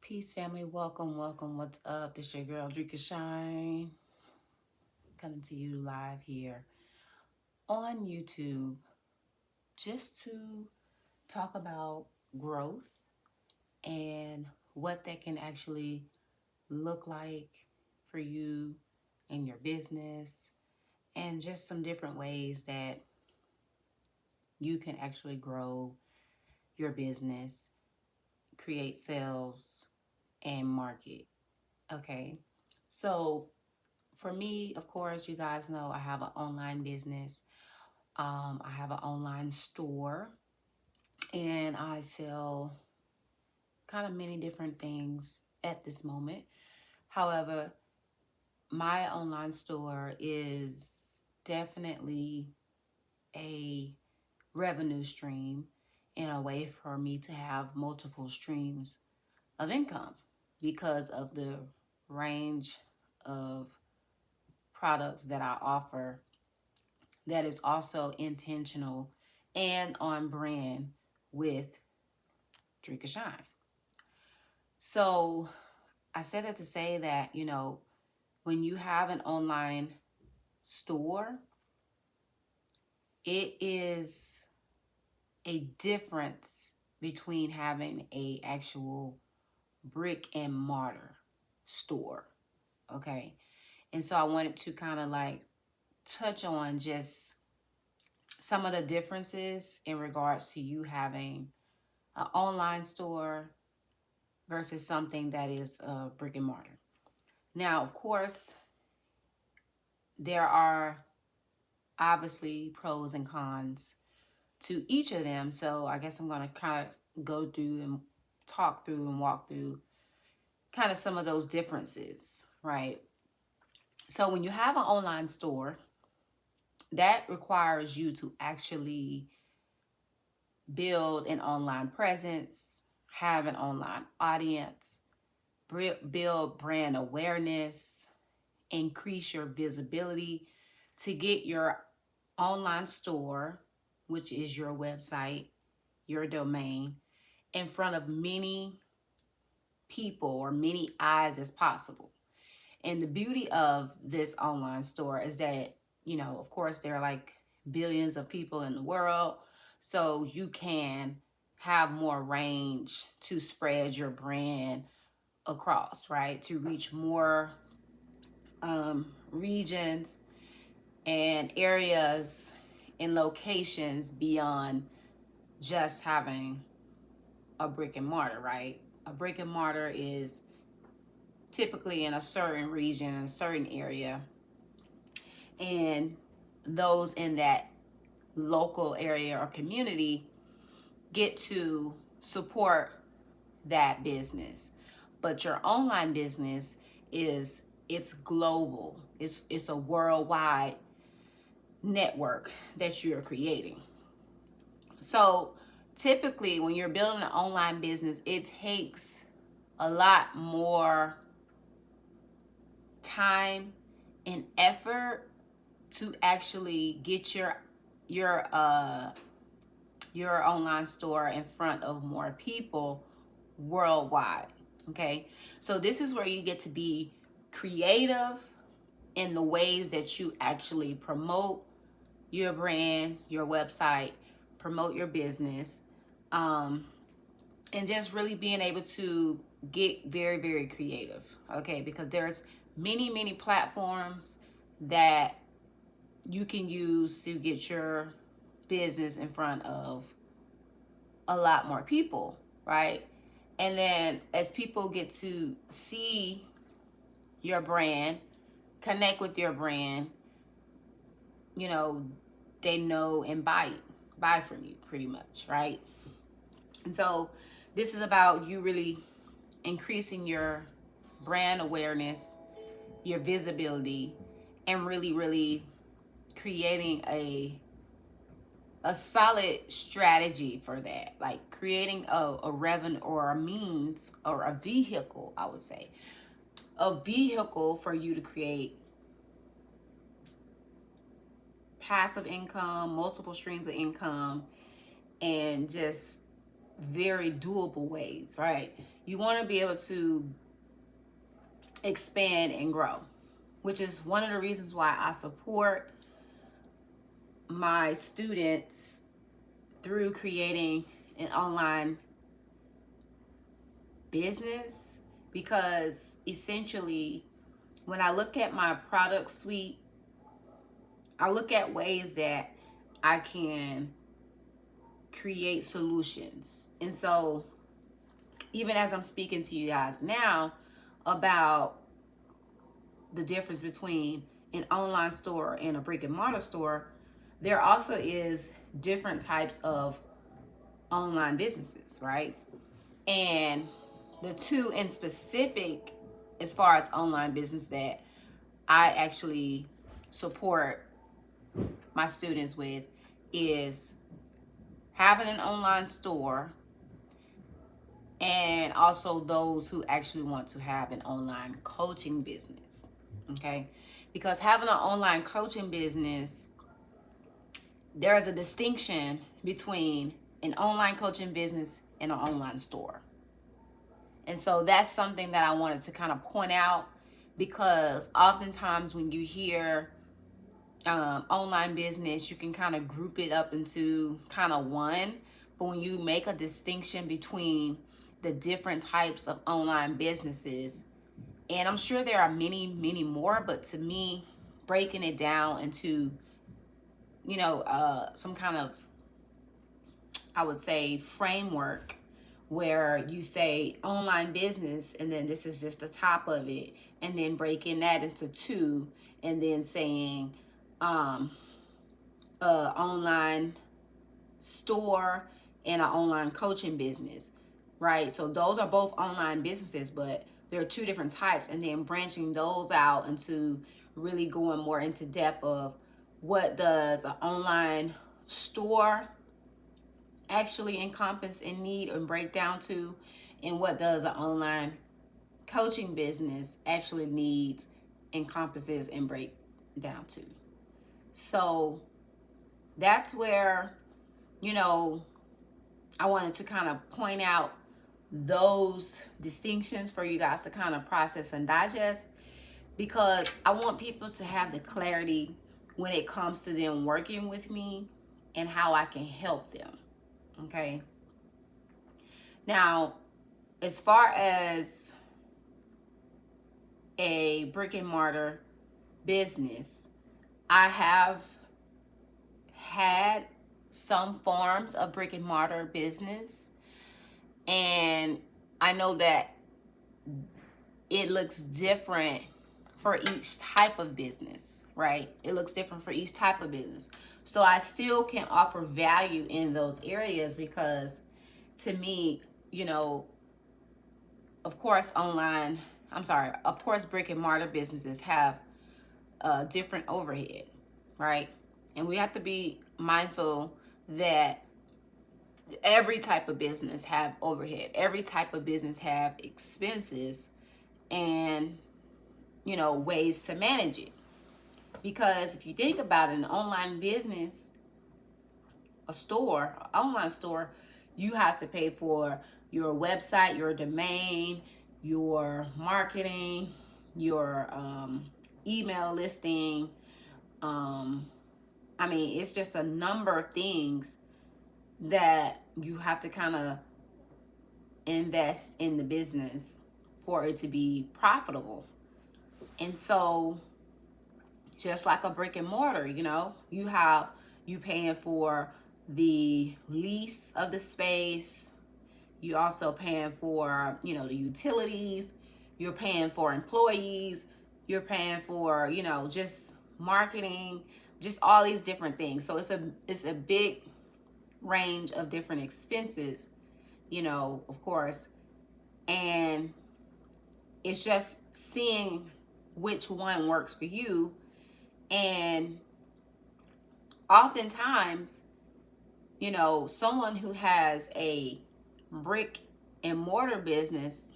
Peace, family. Welcome, welcome. What's up? This your girl, Drika Shine, coming to you live here on YouTube just to talk about growth and what that can actually look like for you and your business, and just some different ways that you can actually grow your business, create sales, and market. Okay. So, for me, of course, you guys know I have an online business. I have an online store and I sell kind of many different things at this moment. However, my online store is definitely a revenue stream in a way for me to have multiple streams of income because of the range of products that I offer that is also intentional and on brand with Drink and Shine. So I said that to say that, when you have an online store, it is a difference between having a actual brick and mortar store. Okay. And so I wanted to kind of like touch on just some of the differences in regards to you having an online store versus something that is brick and mortar. Now, of course, there are obviously pros and cons to each of them. So I guess I'm going to kind of go through and talk through and walk through kind of some of those differences, right? So when you have an online store, that requires you to actually build an online presence, have an online audience, build brand awareness, increase your visibility to get your online store, which is your website, your domain, in front of many people or many eyes as possible. And the beauty of this online store is that, of course, there are like billions of people in the world. So you can have more range to spread your brand across, right? To reach more regions and areas and locations beyond just having a brick and mortar, right? A brick and mortar is typically in a certain region, in a certain area, and those in that local area or community get to support that business. But your online business it's global. It's a worldwide network that you're creating. So typically when you're building an online business, it takes a lot more time and effort to actually get your uh your online store in front of more people worldwide. Okay? So this is where you get to be creative in the ways that you actually promote your brand, your website, promote your business, um, and just really being able to get very, very creative. Okay? Because there's many, many platforms that you can use to get your business in front of a lot more people, right? And then as people get to see your brand, connect with your brand, you know, they know and buy from you pretty much, right? And so this is about you really increasing your brand awareness, your visibility, and really, really creating a solid strategy for that, like creating a revenue or a means or a vehicle, I would say, a vehicle for you to create passive income, multiple streams of income, and just very doable ways, right? You want to be able to expand and grow, which is one of the reasons why I support my students through creating an online business. Because essentially, when I look at my product suite, I look at ways that I can create solutions. And so, even as I'm speaking to you guys now about the difference between an online store and a brick and mortar store, there also is different types of online businesses, right? And the two in specific, as far as online business, that I actually support my students with is having an online store, and also those who actually want to have an online coaching business. Okay? Because having an online coaching business, there's a distinction between an online coaching business and an online store. And so that's something that I wanted to kind of point out, because oftentimes when you hear online business, you can kind of group it up into kind of one. But when you make a distinction between the different types of online businesses, and I'm sure there are many, many more, but to me, breaking it down into, some kind of, I would say, framework, where you say online business, and then this is just the top of it, and then breaking that into two, and then saying online store and an online coaching business, right? So those are both online businesses, but there are two different types, and then branching those out into really going more into depth of what does an online store actually encompass and need and break down to, and what does an online coaching business actually needs, encompasses, and break down to. So that's where, I wanted to kind of point out those distinctions for you guys to kind of process and digest, because I want people to have the clarity when it comes to them working with me and how I can help them. Okay. Now, as far as a brick and mortar business, I have had some forms of brick and mortar business, and I know that it looks different for each type of business, right? It looks different for each type of business. So I still can offer value in those areas, because to me, of course, brick and mortar businesses have different overhead, right? And we have to be mindful that every type of business have overhead. Every type of business have expenses and, ways to manage it. Because if you think about it, an online business, online store, you have to pay for your website, your domain, your marketing, your email listing. It's just a number of things that you have to kind of invest in the business for it to be profitable. And so, just like a brick and mortar, you paying for the lease of the space. You also paying for, the utilities. You're paying for employees. You're paying for, just marketing, just all these different things. So it's a big range of different expenses, of course. And it's just seeing which one works for you. And oftentimes, someone who has a brick and mortar business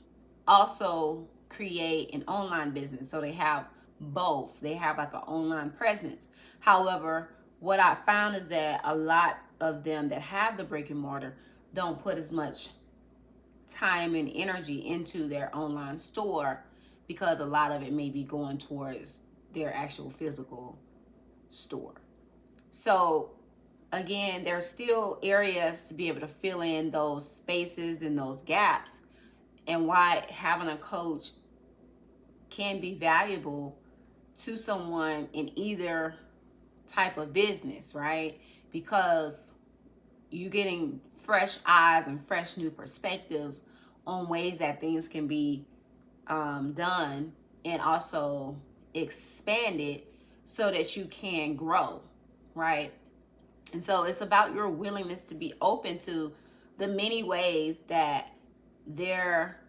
also create an online business. So they have both. They have like an online presence. However, what I found is that a lot of them that have the brick and mortar don't put as much time and energy into their online store, because a lot of it may be going towards their actual physical store. So again, there's still areas to be able to fill in those spaces and those gaps, and why having a coach can be valuable to someone in either type of business, right? Because you're getting fresh eyes and fresh new perspectives on ways that things can be done, and also expanded so that you can grow, right? And so it's about your willingness to be open to the many ways that there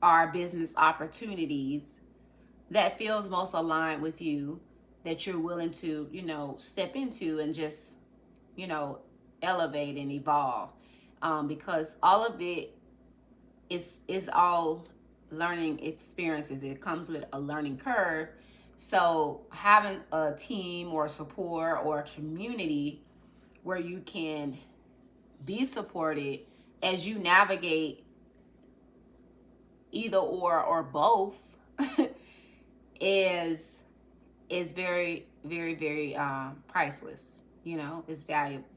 are business opportunities that feels most aligned with you, that you're willing to, step into and just, elevate and evolve. Because all of it is all learning experiences. It comes with a learning curve. So having a team or support or a community where you can be supported as you navigate either or both is very, very, very priceless. It's valuable.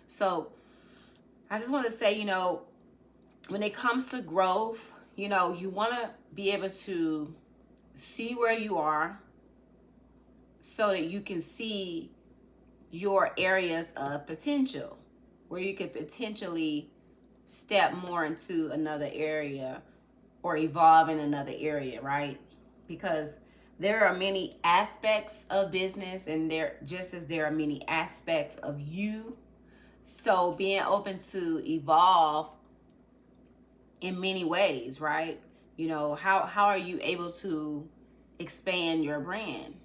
So I just want to say, when it comes to growth, you want to be able to see where you are so that you can see your areas of potential, where you could potentially step more into another area or evolve in another area, right? Because there are many aspects of business, and there are many aspects of you. So being open to evolve in many ways, right? How are you able to expand your brand?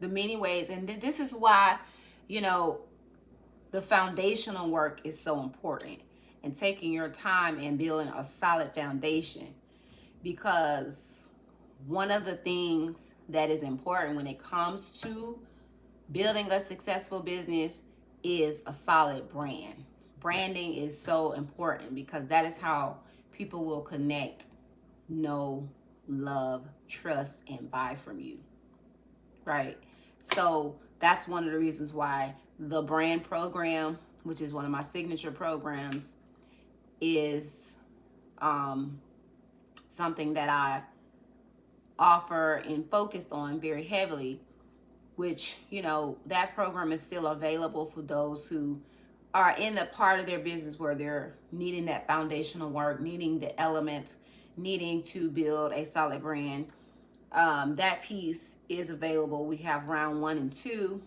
The many ways. And this is why, the foundational work is so important, and taking your time and building a solid foundation. Because one of the things that is important when it comes to building a successful business is a solid brand. Branding is so important because that is how people will connect, know, love, trust, and buy from you, right? So that's one of the reasons why the brand program, which is one of my signature programs, is something that I offer and focused on very heavily, which, that program is still available for those who are in the part of their business where they're needing that foundational work, needing the elements, needing to build a solid brand. That piece is available. We have round 1 and 2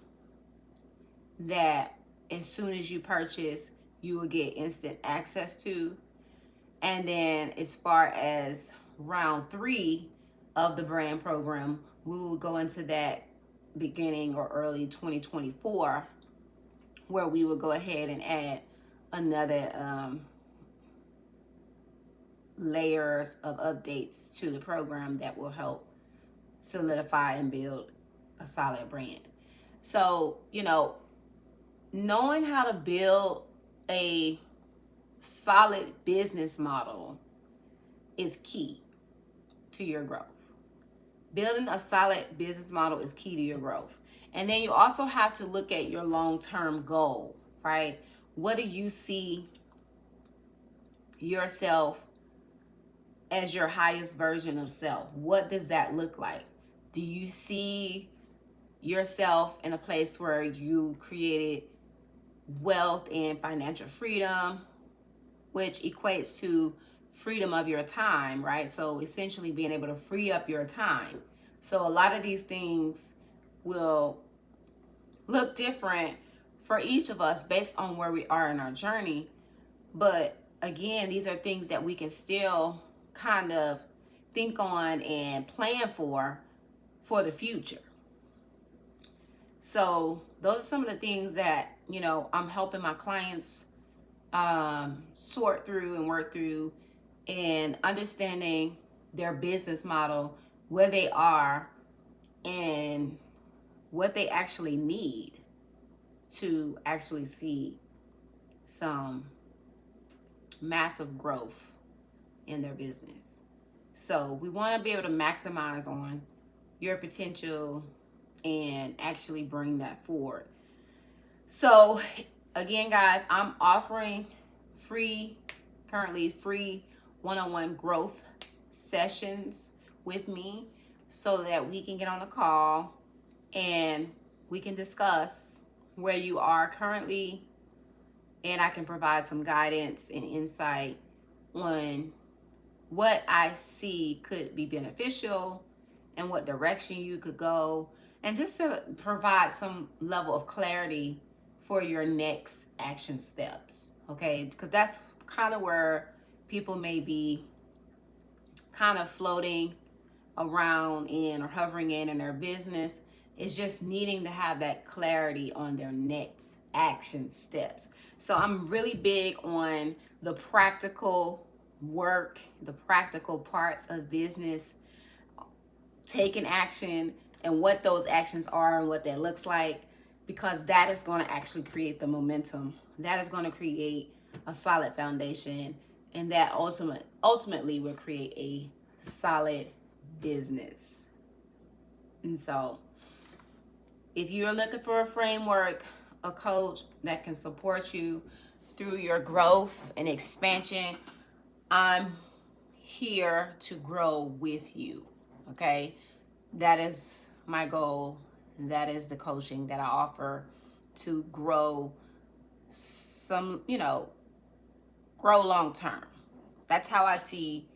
that as soon as you purchase, you will get instant access to. And then as far as round 3 of the brand program, we will go into that beginning or early 2024, where we will go ahead and add another layers of updates to the program that will help solidify and build a solid brand. So, knowing how to build a solid business model is key to your growth. Building a solid business model is key to your growth. And then you also have to look at your long-term goal, right? What do you see yourself as your highest version of self? What does that look like? Do you see yourself in a place where you created wealth and financial freedom, which equates to freedom of your time, right? So essentially being able to free up your time. So a lot of these things will look different for each of us based on where we are in our journey. But again, these are things that we can still kind of think on and plan for the future. So those are some of the things that, I'm helping my clients sort through and work through, and understanding their business model, where they are, and what they actually need to actually see some massive growth in their business. So we want to be able to maximize on your potential and actually bring that forward. So again, guys, I'm offering currently free one-on-one growth sessions with me so that we can get on a call and we can discuss where you are currently, and I can provide some guidance and insight on what I see could be beneficial and what direction you could go, and just to provide some level of clarity for your next action steps, okay? Because that's kind of where people may be kind of floating around in or hovering in their business, is just needing to have that clarity on their next action steps. So I'm really big on the practical work, the practical parts of business, taking action and what those actions are and what that looks like, because that is going to actually create the momentum. That is going to create a solid foundation, and that ultimately will create a solid business. And so if you're looking for a framework, a coach that can support you through your growth and expansion, I'm here to grow with you, okay? That is my goal. That is the coaching that I offer, to grow grow long term. That's how I see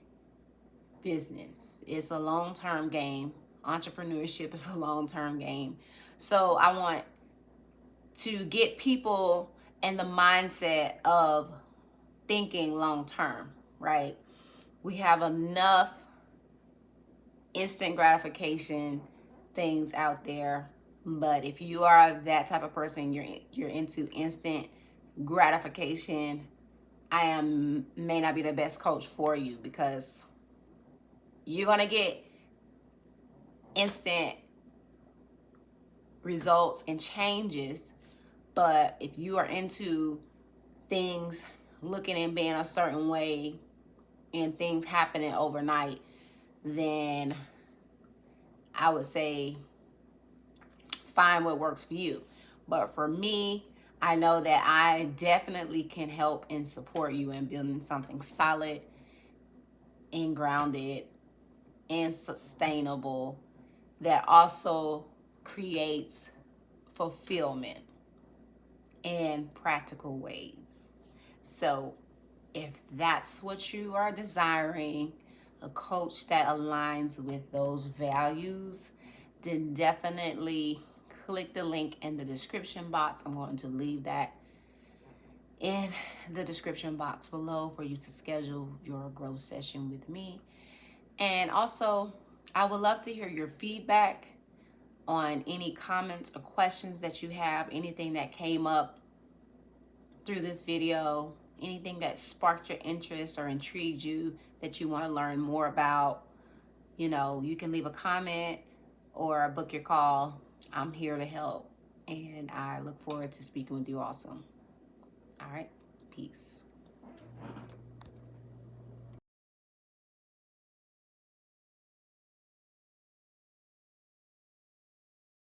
business. It's a long-term game. Entrepreneurship is a long-term game. So I want to get people in the mindset of thinking long-term, right? We have enough instant gratification things out there, but if you are that type of person, you're into instant gratification, I may not be the best coach for you, because you're gonna get instant results and changes. But if you are into things looking and being a certain way and things happening overnight, then I would say find what works for you. But for me, I know that I definitely can help and support you in building something solid and grounded and sustainable that also creates fulfillment in practical ways. So if that's what you are desiring, a coach that aligns with those values, then definitely click the link in the description box. I'm going to leave that in the description box below for you to schedule your growth session with me. And also, I would love to hear your feedback on any comments or questions that you have, anything that came up through this video, anything that sparked your interest or intrigued you that you want to learn more about. You can leave a comment or book your call. I'm here to help, and I look forward to speaking with you also. All right, peace.